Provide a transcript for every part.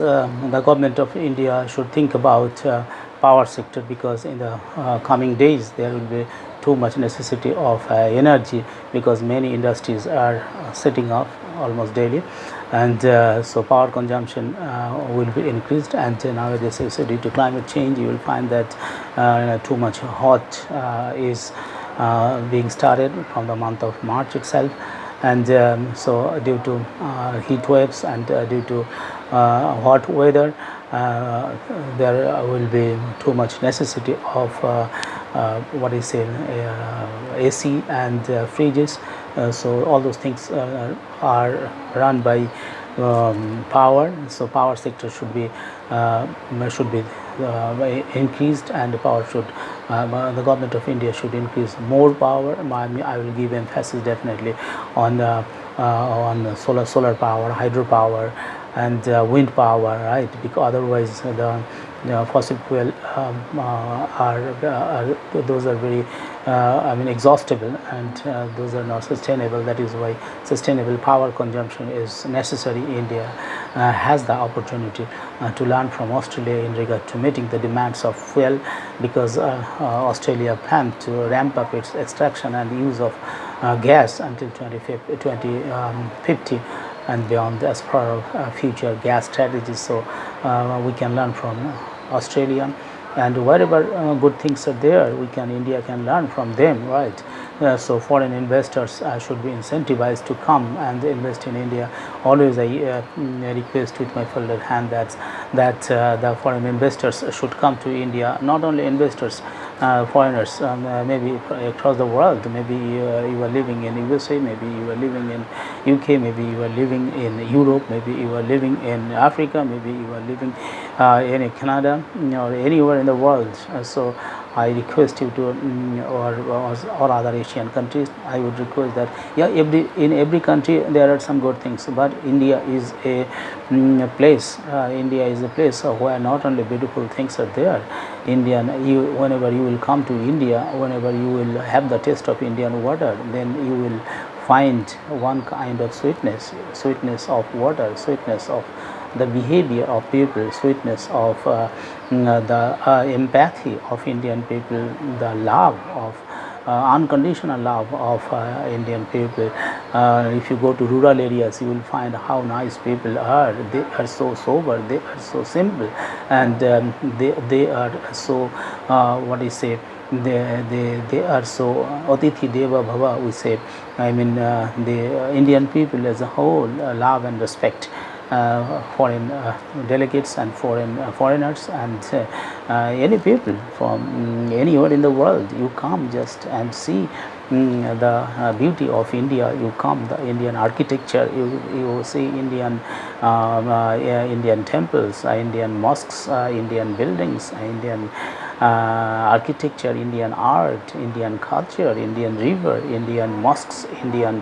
The government of India should think about power sector, because in the coming days there will be too much necessity of energy, because many industries are setting up almost daily, and so power consumption will be increased. And nowadays, so due to climate change, you will find that too much hot is being started from the month of March itself. And so due to heat waves and due to hot weather, there will be too much necessity of what is say AC and fridges. So all those things are run by power. So power sector should be increased, and power should the government of India should increase more power. I will give emphasis definitely on solar power, hydropower, and wind power, right? Because otherwise the fossil fuel those are very exhaustible, and those are not sustainable. That is why sustainable power consumption is necessary. India has the opportunity to learn from Australia in regard to meeting the demands of fuel, because Australia planned to ramp up its extraction and use of gas until 2050 and beyond, as per future gas strategies. So we can learn from Australia, and wherever good things are there, India can learn from them, right? So foreign investors should be incentivized to come and invest in India. Always I request with my folded hand that the foreign investors should come to India. Not only investors, foreigners, maybe across the world. Maybe you are living in USA, maybe you are living in UK, maybe you are living in Europe, maybe you are living in Africa, maybe you are living in Canada, or anywhere in the world. So I request you to, or other Asian countries, I would request that, yeah, in every country there are some good things, but India is a place. India is a place where not only beautiful things are there. Whenever you will come to India, whenever you will have the taste of Indian water, then you will find one kind of sweetness of water, sweetness of the behavior of people, sweetness of the empathy of Indian people, the love of unconditional love of Indian people. If you go to rural areas, you will find how nice people are. They are so sober, they are so simple, and they are so what is say, they are so Atithi Deva Bhava, we say. The Indian people as a whole love and respect foreign delegates and foreigners, and any people from anywhere in the world. You come just and see the beauty of India. You come, the Indian architecture, you see Indian Indian temples, Indian mosques, Indian buildings, Indian architecture, Indian art, Indian culture, Indian river, Indian mosques, Indian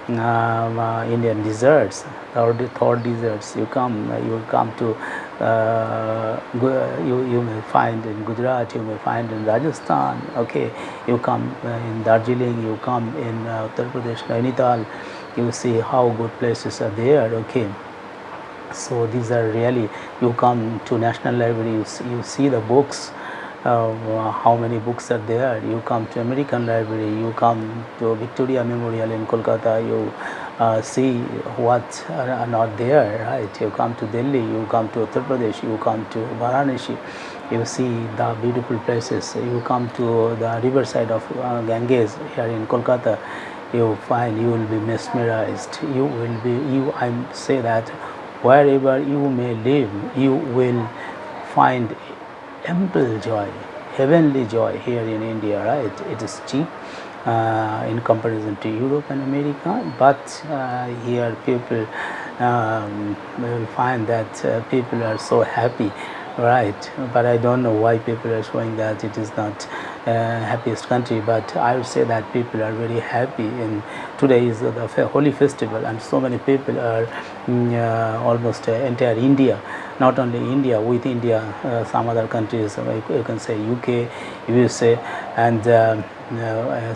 Indian desserts, third desserts. You will come to you may find in Gujarat, you may find in Rajasthan. Okay, you come in Darjeeling, you come in Uttar Pradesh, Nainital. You see how good places are there. Okay, so these are really, you come to National Library, you see the books. How many books are there. You come to American Library, you come to Victoria Memorial in Kolkata, you see what are not there, right? You come to Delhi, you come to Uttar Pradesh, you come to Varanasi, you see the beautiful places. You come to the riverside of Ganges here in Kolkata, you will be mesmerized. I say that wherever you may live, you will find ample joy, heavenly joy here in India, right? It is cheap in comparison to Europe and America, but here people will find that people are so happy, right? But I don't know why people are showing that it is not happiest country, but I would say that people are very happy. And today is the holy festival, and so many people are almost entire India, not only India, with India, some other countries, you can say UK, USA, and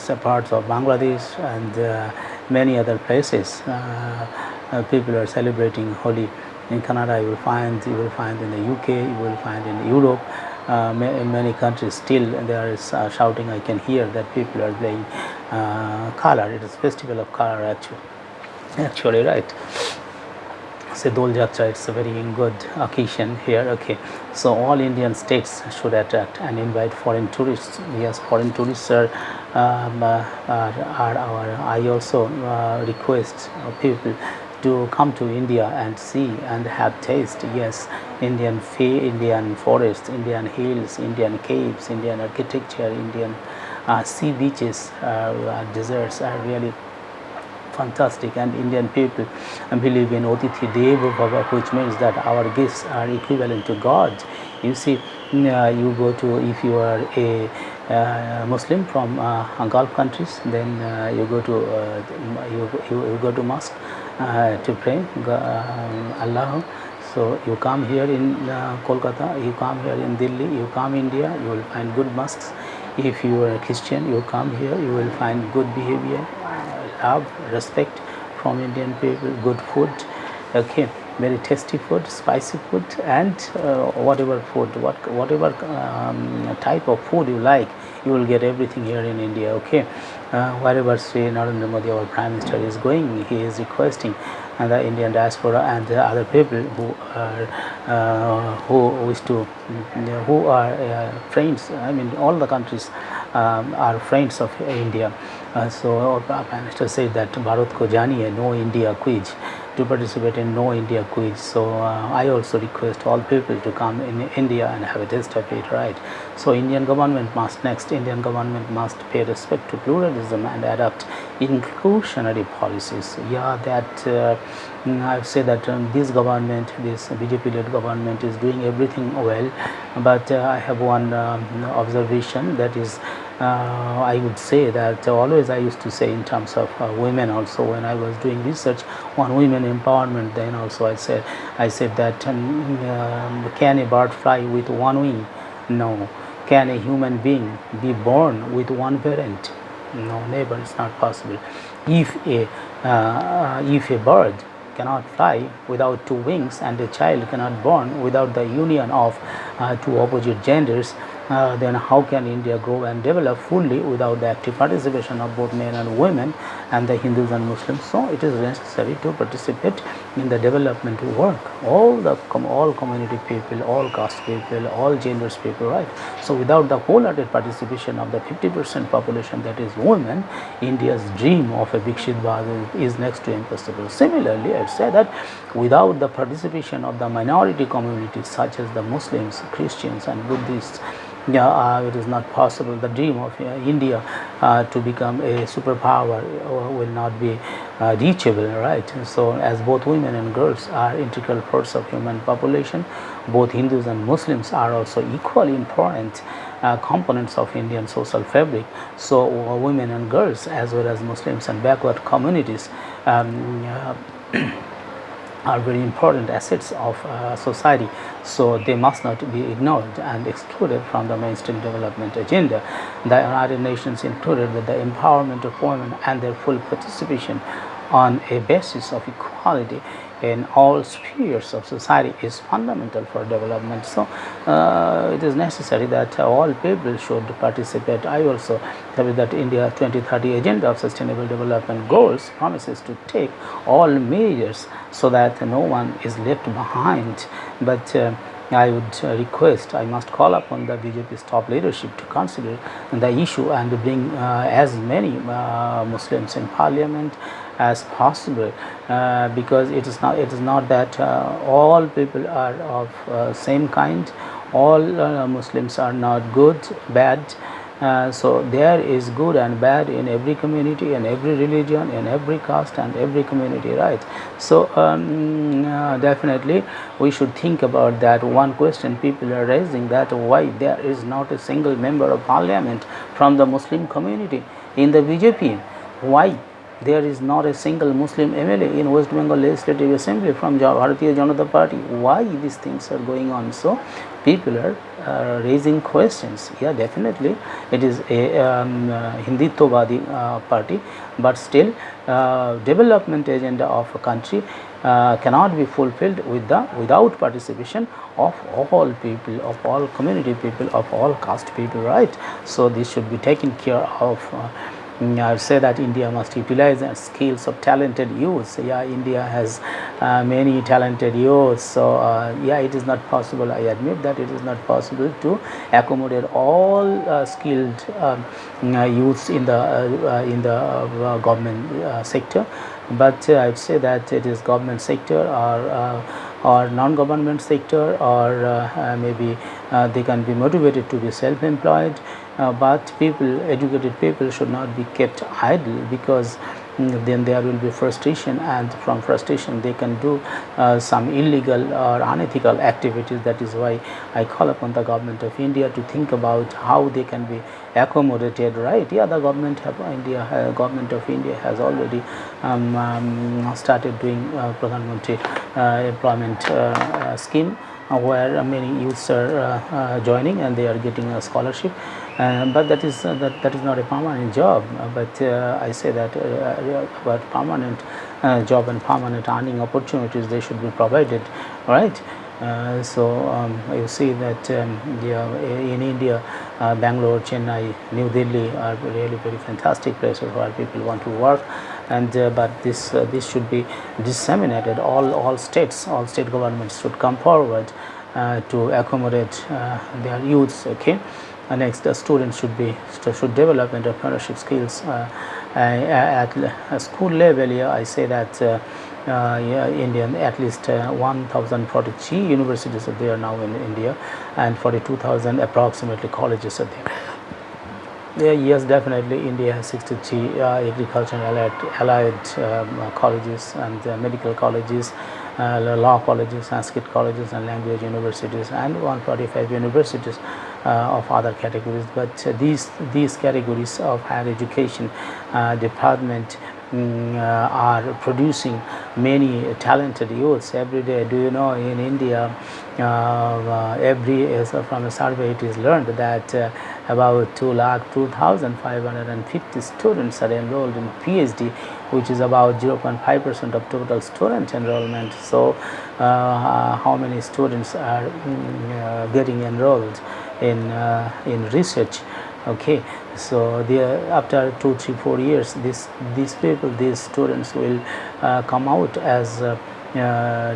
some parts of Bangladesh, and many other places. People are celebrating Holi In Canada, you will find in the UK, you will find in Europe. In many countries still there is shouting. I can hear that people are playing color. It is festival of color actually, right? Say Dol Jatra, it's a very good occasion here. Okay, so all Indian states should attract and invite foreign tourists. Yes, foreign tourists are our. I also request people to come to India and see and have taste. Yes, Indian forests, Indian hills, Indian caves, Indian architecture, Indian sea beaches, deserts are really fantastic. And Indian people believe in Othithi Deva Bhava, which means that our guests are equivalent to God. You see, you go to, if you are a Muslim from Gulf countries, then you go to mosque to pray Allah. So you come here in Kolkata, you come here in Delhi, you come India, you will find good mosques. If you are a Christian, you come here, you will find good behavior, love, respect from Indian people, good food, okay, very tasty food, spicy food, and whatever food, whatever type of food you like, you will get everything here in India. Okay, wherever Sri Narendra Modi, our Prime Minister, is going, he is requesting the Indian diaspora and the other people who wish to, who are friends. I mean, all the countries are friends of India. So our Prime Minister said that Bharat ko janiye, no India quiz, to participate in no India quiz. So I also request all people to come in India and have a taste of it, right? So Indian government must pay respect to pluralism and adopt inclusionary policies. Yeah, that I would say that this government, this BJP-led government, is doing everything well, but I have one observation, that is, I would say that always I used to say in terms of women also, when I was doing research on women empowerment, then also I said that can a bird fly with one wing? No. Can a human being be born with one parent? No, never. It's not possible. If a bird cannot fly without two wings, and a child cannot born without the union of two opposite genders, then how can India grow and develop fully without the active participation of both men and women and the Hindus and Muslims? So it is necessary to participate in the development work. All community people, all caste people, all genders people, right? So without the wholehearted participation of the 50% population, that is women, India's dream of a Viksit Bharat is next to impossible. Similarly, I would say that without the participation of the minority communities such as the Muslims, Christians and Buddhists, it is not possible. The dream of India to become a superpower will not be reachable, right? So as both women and girls are integral parts of human population, both Hindus and Muslims are also equally important components of Indian social fabric. So women and girls, as well as Muslims and backward communities, are very important assets of society, so they must not be ignored and excluded from the mainstream development agenda. The United Nations included the empowerment of women and their full participation on a basis of equality in all spheres of society is fundamental for development. So it is necessary that all people should participate. I also believe that India 2030 agenda of sustainable development goals promises to take all measures so that no one is left behind. But I would request, I must call upon the BJP's top leadership to consider the issue and bring as many Muslims in parliament as possible, because it is not that all people are of same kind. All Muslims are not good, bad. So there is good and bad in every community, in every religion, in every caste and every community, right? So definitely we should think about that. One question people are raising, that why there is not a single member of parliament from the Muslim community in the BJP? Why there is not a single Muslim MLA in West Bengal Legislative Assembly from Bharatiya Janata Party? Why these things are going on? So people are raising questions. Yeah, definitely it is a Hindutva party, but still development agenda of a country cannot be fulfilled without participation of all people, of all community people, of all caste people, right? So this should be taken care of. I would say that India must utilize the skills of talented youths. Yeah, India has many talented youths. So yeah, it is not possible. I admit that it is not possible to accommodate all skilled youths in the government sector. But I would say that it is government sector or non-government sector, or maybe they can be motivated to be self-employed. But people, educated people, should not be kept idle, because then there will be frustration, and from frustration they can do some illegal or unethical activities. That is why I call upon the government of India to think about how they can be accommodated, right? Yeah, the government of India has already started doing Pradhan Mantri employment scheme, where many youths are joining and they are getting a scholarship. But that is not a permanent job. But I say that about permanent job and permanent earning opportunities, they should be provided, right? So you see that yeah, in India, Bangalore, Chennai, New Delhi are really very fantastic places where people want to work. And but this should be disseminated. All state governments should come forward to accommodate their youths. Okay. Next, the students should develop entrepreneurship skills at school level. Yeah, I say that yeah, Indian at least 1,043 universities are there now in India, and 42,000 approximately colleges are there. Yeah, yes, definitely. India has 63 agricultural allied colleges, and medical colleges, law colleges, Sanskrit colleges, and language universities, and 145 universities of other categories. But these categories of higher education department are producing many talented youths every day. Do you know, in India, from a survey it is learned that about 2,02,550 students are enrolled in PhD, which is about 0.5% of total student enrollment. So how many students are getting enrolled in research? Okay, so after 2, 3, 4 years, these students will come out as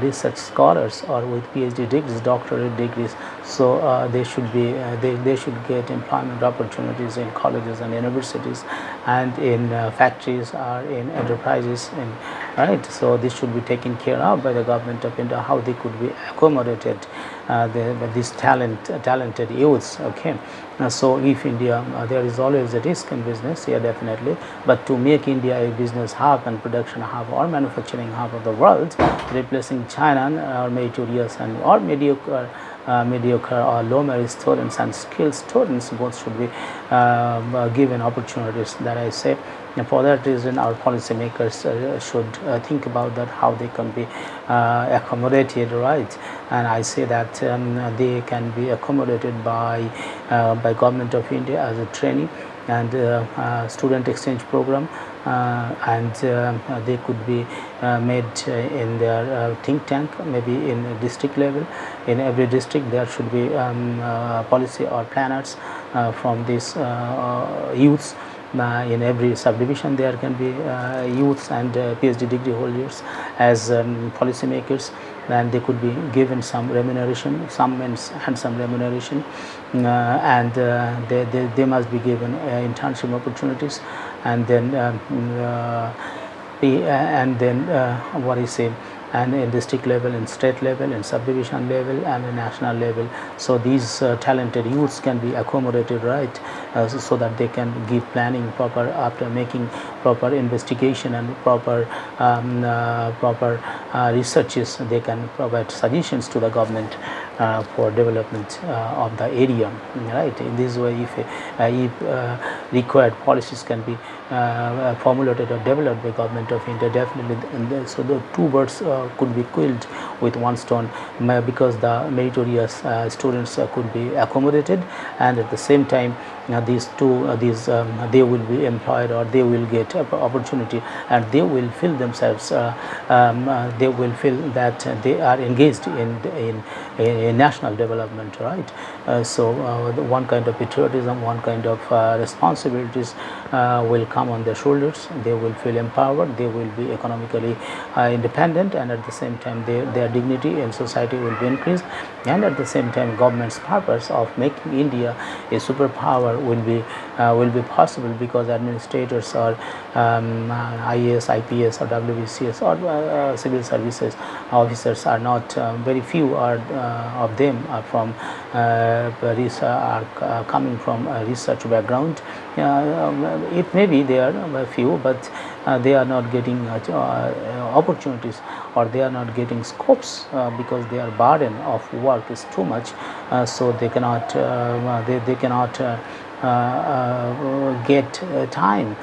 research scholars, or with PhD degrees, doctorate degrees. So they should get employment opportunities in colleges and universities, and in factories or in enterprises, right? So this should be taken care of by the government of India, how they could be accommodated these talented youths. Okay. So if India, there is always a risk in business, yeah, definitely, but to make India a business hub and production hub or manufacturing hub of the world, replacing China or meritorious or mediocre or low merit students and skilled students, both should be given opportunities, that I say. And for that reason, our policymakers should think about that, how they can be accommodated, right? And I say that they can be accommodated by government of India as a training and student exchange program, and they could be made in their think tank, maybe in a district level. In every district there should be policy or planners from these youths. In every subdivision there can be youths and PhD degree holders as policymakers, and they could be given some remuneration, some handsome remuneration, and they must be given internship opportunities, and then what I say, and in district level, in state level, in subdivision level, and in national level. So these talented youths can be accommodated, right, so that they can give planning proper, after making proper investigation and proper researches, they can provide suggestions to the government for development of the area, right? In this way, if required policies can be formulated or developed by government of India, definitely, so the two birds could be killed with one stone, because the meritorious students could be accommodated, and at the same time they will be employed, or they will get opportunity, and they will feel themselves, they will feel that they are engaged in national development, right? One kind of patriotism, one kind of responsibilities will come on their shoulders. They will feel empowered, they will be economically independent, and at the same time their dignity in society will be increased, and at the same time government's purpose of making India a superpower will be possible, because administrators or IAS, IPS or WBCS or civil services officers are not very few of them are from are coming from a research background. It may be there a few, but they are not getting opportunities, or they are not getting scopes, because their burden of work is too much, so they cannot they cannot get time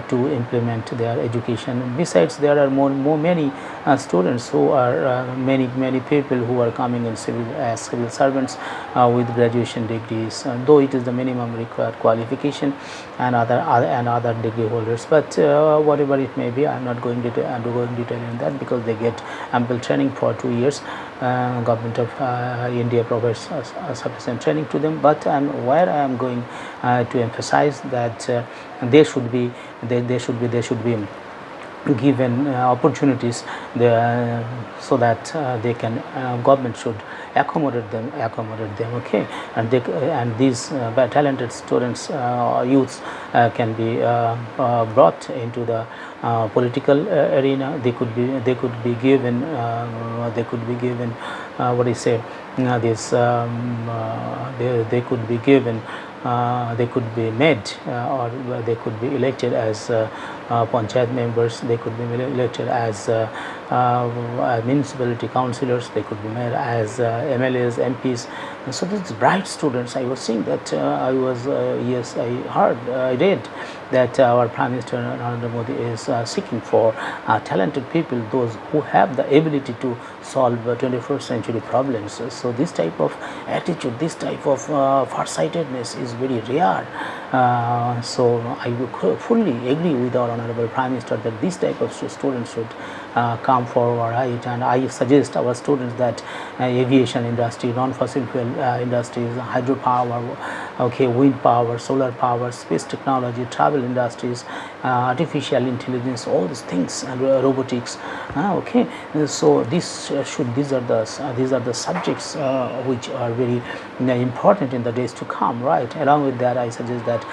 to implement their education. Besides, there are many students who are many people who are coming in as civil servants with graduation degrees, though it is the minimum required qualification, and other degree holders. But whatever it may be, I am not going to detail in that, because they get ample training for 2 years. Government of India provides sufficient training to them. But where I am going to emphasize that they should be given opportunities so that they can government should accommodate them. Okay, and these talented students youths can be brought into the political arena. They could be given what do you say, this they could be given they could be made or they could be elected as panchayat members, they could be elected as municipality councillors, they could be made as MLAs, MPs. So these bright students, I was seeing that yes, I read that our Prime Minister Narendra Modi is seeking for talented people, those who have the ability to solve 21st century problems. So this type of attitude, this type of farsightedness is very rare. So I fully agree with our Honorable Prime Minister that this type of students should come forward, right? And I suggest our students that aviation industry, non-fossil fuel industries, hydropower, okay, wind power, solar power, space technology, travel industries, artificial intelligence, all these things, and robotics. Okay, so these are the subjects which are very important in the days to come, right? Along with that, I suggest that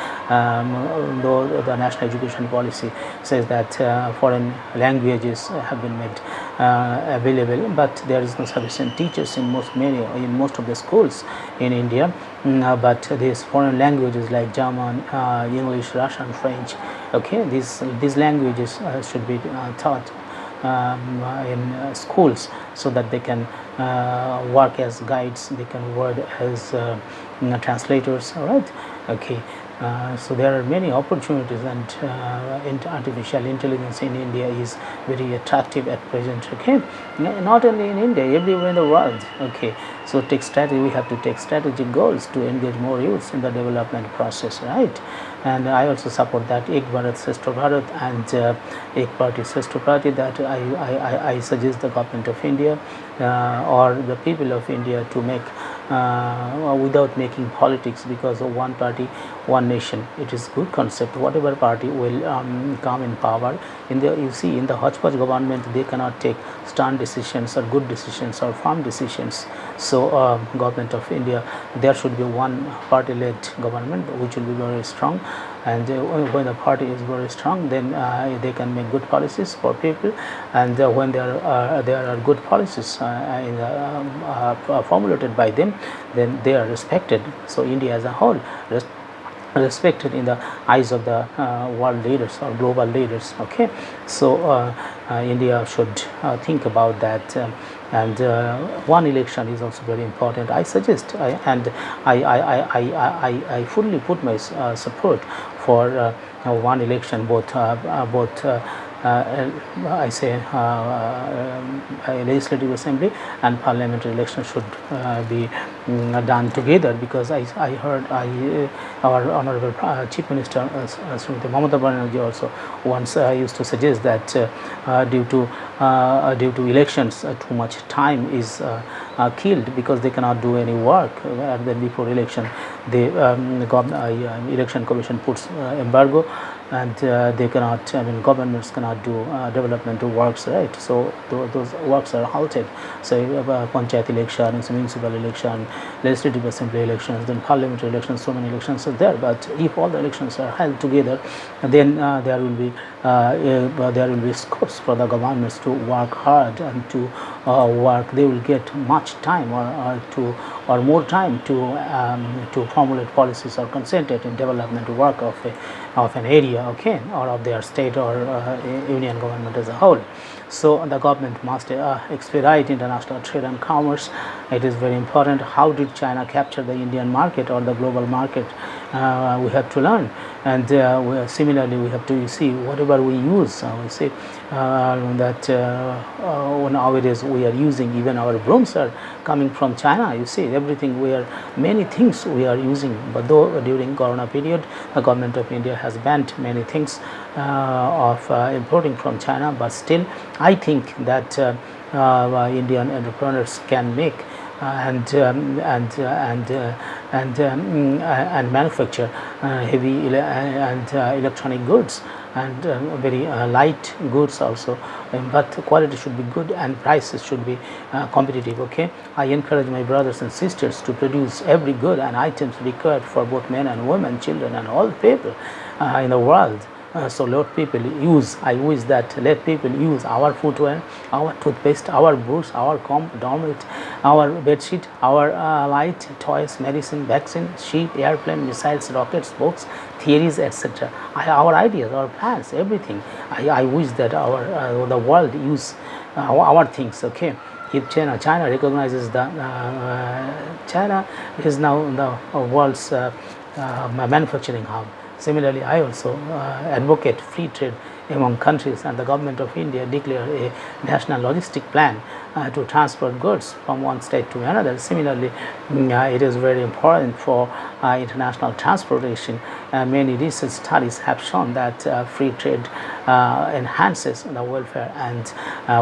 though the national education policy says that foreign languages have been made available, but there is no sufficient teachers in most of the schools in India. But these foreign languages like German, English, Russian, French, okay, these languages should be taught in schools, so that they can work as guides, they can work as translators, all right? Okay. So there are many opportunities, and artificial intelligence in India is very attractive at present. Okay, not only in India, everywhere in the world. Okay, so we have to take strategic goals to engage more youths in the development process, right? And I also support that Ek Bharat Shrestha Bharat and Ek Party Shrestha Party, that I suggest the government of India or the people of India to make without making politics, because of one party, one nation. It is good concept. Whatever party will come in power, you see in the hodgepodge government, they cannot take stern decisions or good decisions or firm decisions. So government of India, there should be one party led government which will be very strong, and when the party is very strong, then they can make good policies for people, and when there are good policies formulated by them, then they are respected. So India as a whole respected in the eyes of the world leaders or global leaders. Okay, so India should think about that, and one election is also very important. I suggest, I fully put my support for one election, both I say legislative assembly and parliamentary election should be done together, because I heard our honorable Chief Minister Srimati Mamata Banerjee also once used to suggest that due to elections too much time is killed, because they cannot do any work before election. The election commission puts embargo, and they cannot, I mean, governments cannot do developmental works, right? So those works are halted. So panchayat elections, municipal election, legislative assembly elections, then parliamentary elections, so many elections are there. But if all the elections are held together, then there will be scopes for the governments to work hard and to work. They will get much time or more time to formulate policies or concentrate in development work of an area, okay, or of their state or union government as a whole. So the government must expedite international trade and commerce. It is very important. How did China capture the Indian market or the global market? We have to learn, and similarly we have to see whatever we use. We see that nowadays we are using, even our brooms are coming from China. You see, everything many things we are using. But though during Corona period, the government of India has banned many things of importing from China, but still I think that Indian entrepreneurs can make and manufacture heavy and electronic goods, and very light goods also, but quality should be good and prices should be competitive. Okay, I encourage my brothers and sisters to produce every good and items required for both men and women, children and all people in the world. So let people use, I wish that let people use our footwear, our toothpaste, our brush, our comb, doormat, our bedsheet, our light, toys, medicine, vaccine, ship, airplane, missiles, rockets, books, theories, etc. Our ideas, our plans, everything. I wish that the world use our things. Okay. If China recognizes that China is now the world's manufacturing hub. Similarly, I also advocate free trade among countries, and the government of India declare a national logistic plan to transport goods from one state to another. Similarly, it is very important for international transportation. Many research studies have shown that free trade enhances the welfare and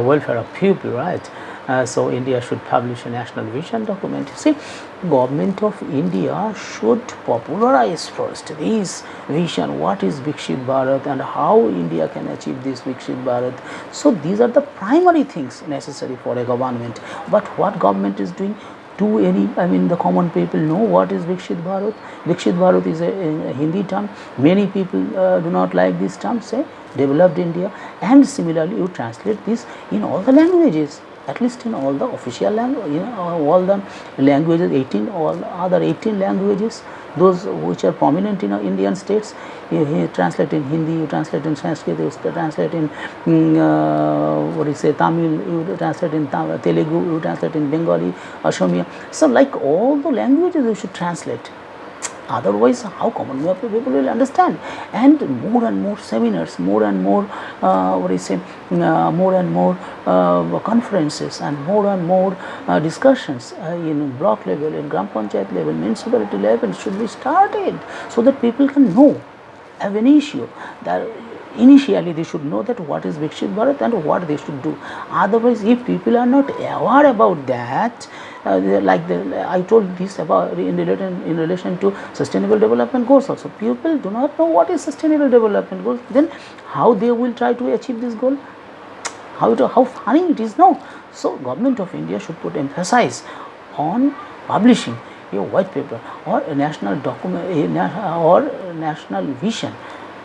welfare of people, right? So India should publish a national vision document. You see, government of India should popularize first this vision. What is Viksit Bharat and how India can achieve this Viksit Bharat? So these are the primary things necessary for a government. But what government is doing? The common people know what is Viksit Bharat? Viksit Bharat is a Hindi term. Many people do not like this term, say developed India. And similarly, you translate this in all the languages, at least in all the official language, all the languages, all other 18 languages, those which are prominent in Indian states. You translate in Hindi, you translate in Sanskrit, you translate in Tamil, you translate in Telugu, you translate in Bengali, Assamia. So like all the languages you should translate. Otherwise, how common people will understand? And more seminars, more and more conferences, and more discussions in block level, in Gram Panchayat level, municipality level should be started, so that people can know of an issue. That initially they should know that what is Viksit Bharat and what they should do. Otherwise, if people are not aware about that, I told this about in relation to sustainable development goals also. People do not know what is sustainable development goals. Then how they will try to achieve this goal? How funny it is now. So government of India should put emphasis on publishing a white paper or a national document or national vision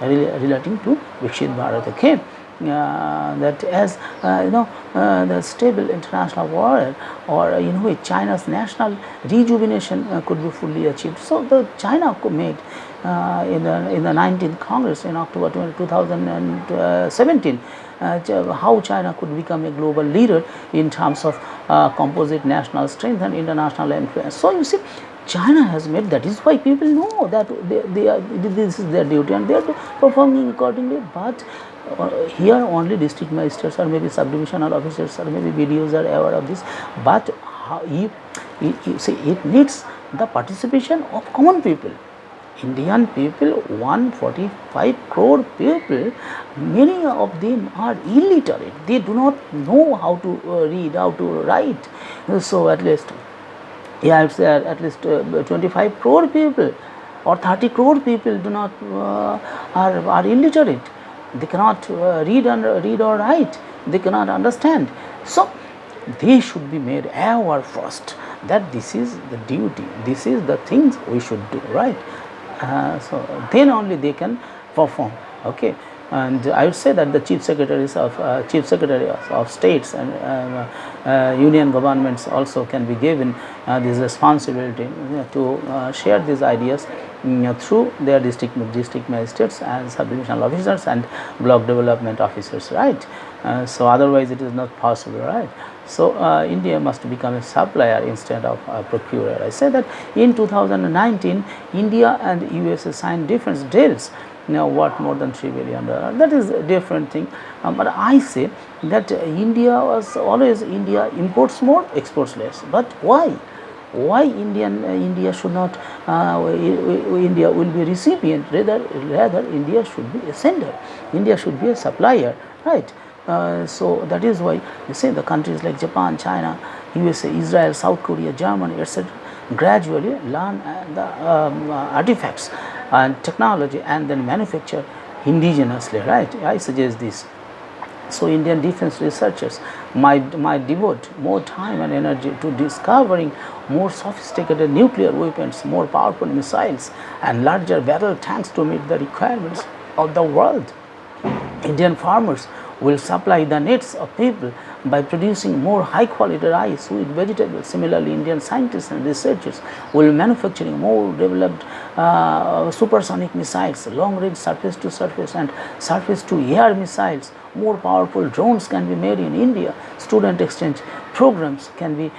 relating to Viksit Bharat. Okay. That as the stable international world, or China's national rejuvenation could be fully achieved. So the China made in the 19th Congress in October 2017 how China could become a global leader in terms of composite national strength and international influence. So you see, China has made, that is why people know that this is their duty and they are performing accordingly. But here only district magistrates or maybe subdivisional officers or maybe BDOs are aware of this. But if See, it needs the participation of common people. Indian people, 145 crore people, many of them are illiterate. They do not know how to read, how to write. So at least, yeah, it's at least 25 crore people or 30 crore people do not are illiterate. They cannot read or write. They cannot understand. So they should be made aware first that this is the duty, this is the things we should do, right? So then only they can perform. Okay, and I would say that the chief secretaries of states and union governments also can be given this responsibility to share these ideas through their district magistrates and sub-divisional officers and block development officers, right? So otherwise it is not possible, right? So India must become a supplier instead of a procurer. I say that in 2019 India and USA signed defense deals worth more than $3 billion. That is a different thing. But I say that India imports more, exports less. But why? Why India should not? India will be recipient. Rather India should be a sender. India should be a supplier, right? So that is why you see the countries like Japan, China, USA, Israel, South Korea, Germany, etc. gradually learn the artifacts and technology and then manufacture indigenously, right? I suggest this. So Indian defense researchers might devote more time and energy to discovering more sophisticated nuclear weapons, more powerful missiles and larger battle tanks to meet the requirements of the world. Indian farmers will supply the needs of people by producing more high quality rice with vegetables. Similarly, Indian scientists and researchers will be manufacturing more developed supersonic missiles, long range surface to surface and surface to air missiles. More powerful drones can be made in India. Student exchange programs can be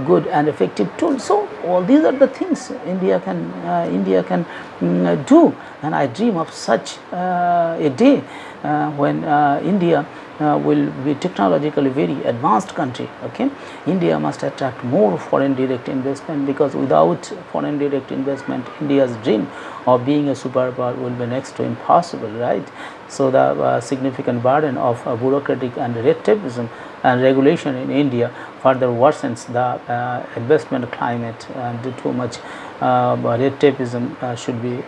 good and effective tools. So all these are the things India can do, and I dream of such a day when India will be technologically very advanced country. Okay, India must attract more foreign direct investment, because without foreign direct investment, India's dream of being a superpower will be next to impossible, right? So the significant burden of bureaucratic and red tapeism and regulation in India further worsens the investment climate, and too much red tapeism should be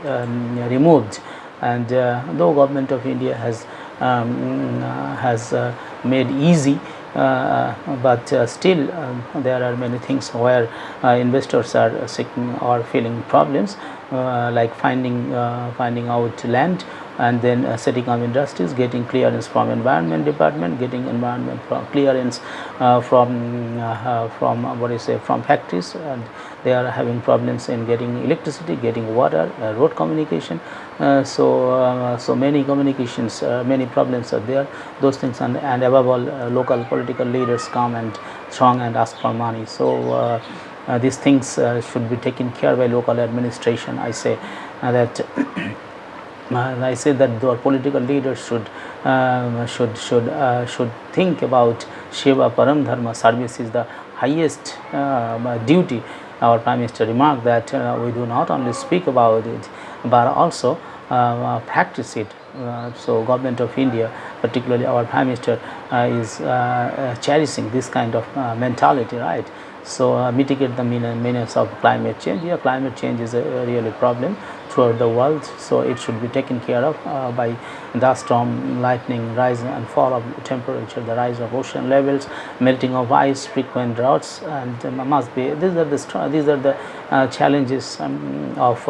removed. And though government of India has made easy, but still there are many things where investors are seeking or feeling problems, like finding out land and then setting up industries, getting clearance from environment department, getting environment clearance from factories, and they are having problems in getting electricity, getting water, road communication. So many communications, many problems are there. Those things, and above all, local political leaders come and throng and ask for money. So these things should be taken care by local administration. I say that. I say that the political leaders should think about Shiva Param Dharma. Service is the highest duty. Our Prime Minister remarked that we do not only speak about it, but also practice it. So government of India, particularly our Prime Minister, is cherishing this kind of mentality, right? So mitigate the menace of climate change. Yeah, climate change is a really problem throughout the world, so it should be taken care of by the storm, lightning, rise and fall of temperature, the rise of ocean levels, melting of ice, frequent droughts, and must be these are the challenges of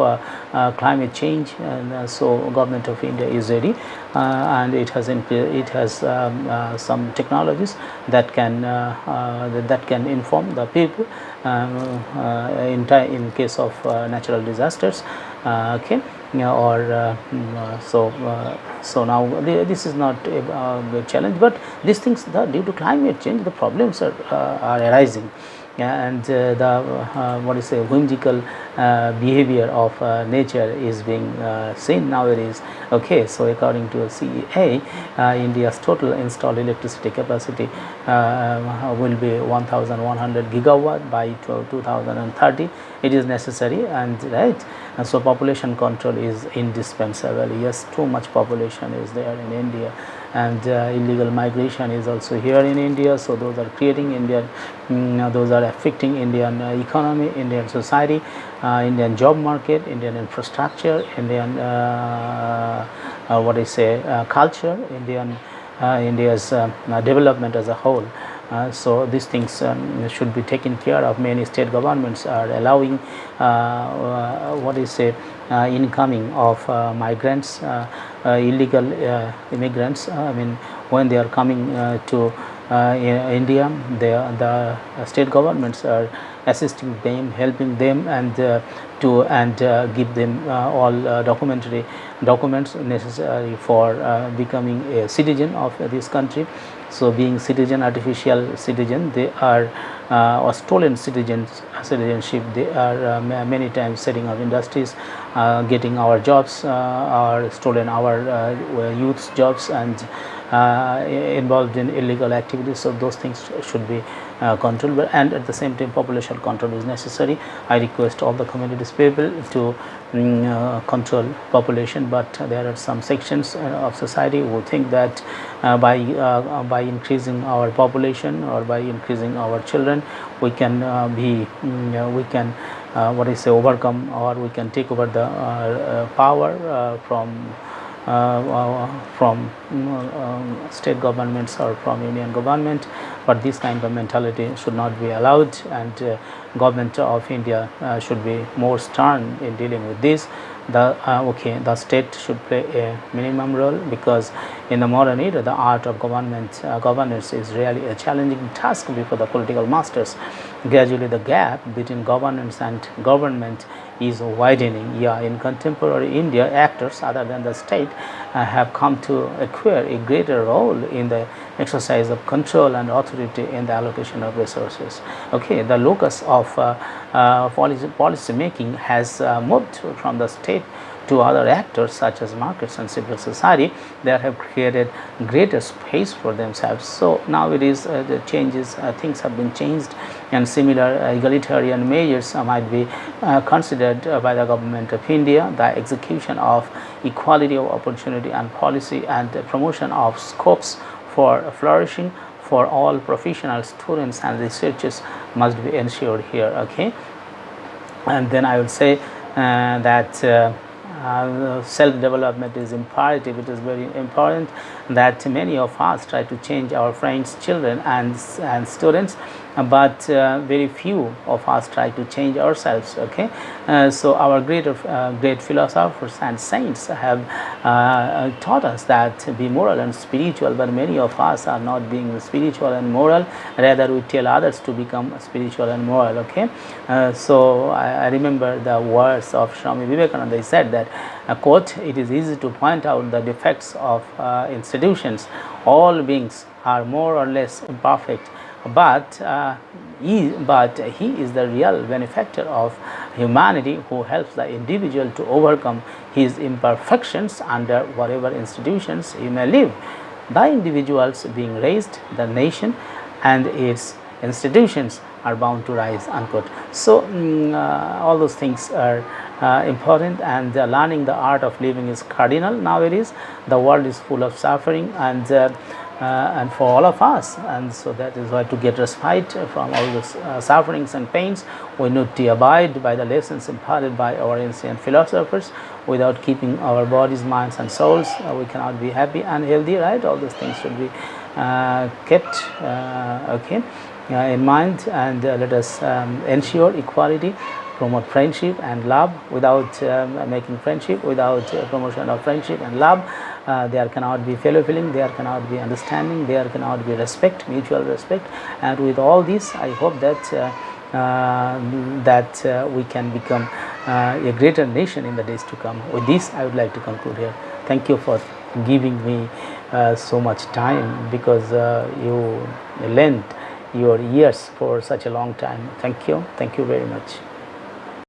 climate change. And so government of India is ready, and it has some technologies that can inform the people in case of natural disasters. Okay, or so now this is not a challenge, but these things, due to climate change, the problems are arising. and the what is say whimsical behavior of nature is being seen nowadays. Okay, so according to CEA, India's total installed electricity capacity will be 1100 gigawatt by 2030. It is necessary, and right, and so population control is indispensable. Yes, too much population is there in India, and illegal migration is also here in India, so those are creating Indian those are affecting Indian economy, Indian society, Indian job market, Indian infrastructure, Indian what I say culture, India's development as a whole. So these things should be taken care of. Many state governments are allowing what is say incoming of migrants, illegal immigrants. I mean, when they are coming to India, the state governments are assisting them, helping them, and give them all documentary documents necessary for becoming a citizen of this country. So being citizen, artificial citizen, they are or stolen citizenship. They are many times setting up industries, getting our jobs, or stolen our youth's jobs, and involved in illegal activities. So those things should be controlled, and at the same time population control is necessary. I request all the communities people to control population, but there are some sections of society who think that by increasing our population or by increasing our children, we can we can what is say overcome, or we can take over the power from state governments or from union government. But this kind of mentality should not be allowed, and government of India should be more stern in dealing with this. The state should play a minimum role, because in the modern era the art of governance is really a challenging task before the political masters. Gradually the gap between governance and government is widening. Yeah, in contemporary India, actors other than the state have come to acquire a greater role in the exercise of control and authority in the allocation of resources. Okay, the locus of policy making has moved from the state to other actors such as markets and civil society. They have created greater space for themselves. So nowadays the changes, things have been changed, and similar egalitarian measures might be considered by the government of India. The execution of equality of opportunity and policy, and the promotion of scopes for flourishing for all professional students and researchers must be ensured here. Okay, and then I would say that self-development is imperative. It is very important that many of us try to change our friends, children, and students, but very few of us try to change ourselves. Okay, so our great philosophers and saints have taught us that be moral and spiritual, but many of us are not being spiritual and moral. Rather, we tell others to become spiritual and moral. Okay, so I remember the words of Swami Vivekananda. He said that, quote, "It is easy to point out the defects of institutions. All beings are more or less imperfect, but he is the real benefactor of humanity, who helps the individual to overcome his imperfections under whatever institutions he may live. The individuals being raised, the nation and its institutions are bound to rise," unquote. So all those things are important, and learning the art of living is cardinal nowadays. The world is full of suffering, and for all of us, and so that is why, to get respite from all those sufferings and pains, we need to abide by the lessons imparted by our ancient philosophers. Without keeping our bodies, minds and souls, we cannot be happy and healthy, right? All those things should be kept okay in mind, and let us ensure equality, promote friendship and love. Without making friendship, without promotion of friendship and love, there cannot be fellow feeling, there cannot be understanding, there cannot be respect, mutual respect. And with all this, I hope that we can become a greater nation in the days to come. With this, I would like to conclude here. Thank you for giving me so much time, because you lent your ears for such a long time. Thank you very much.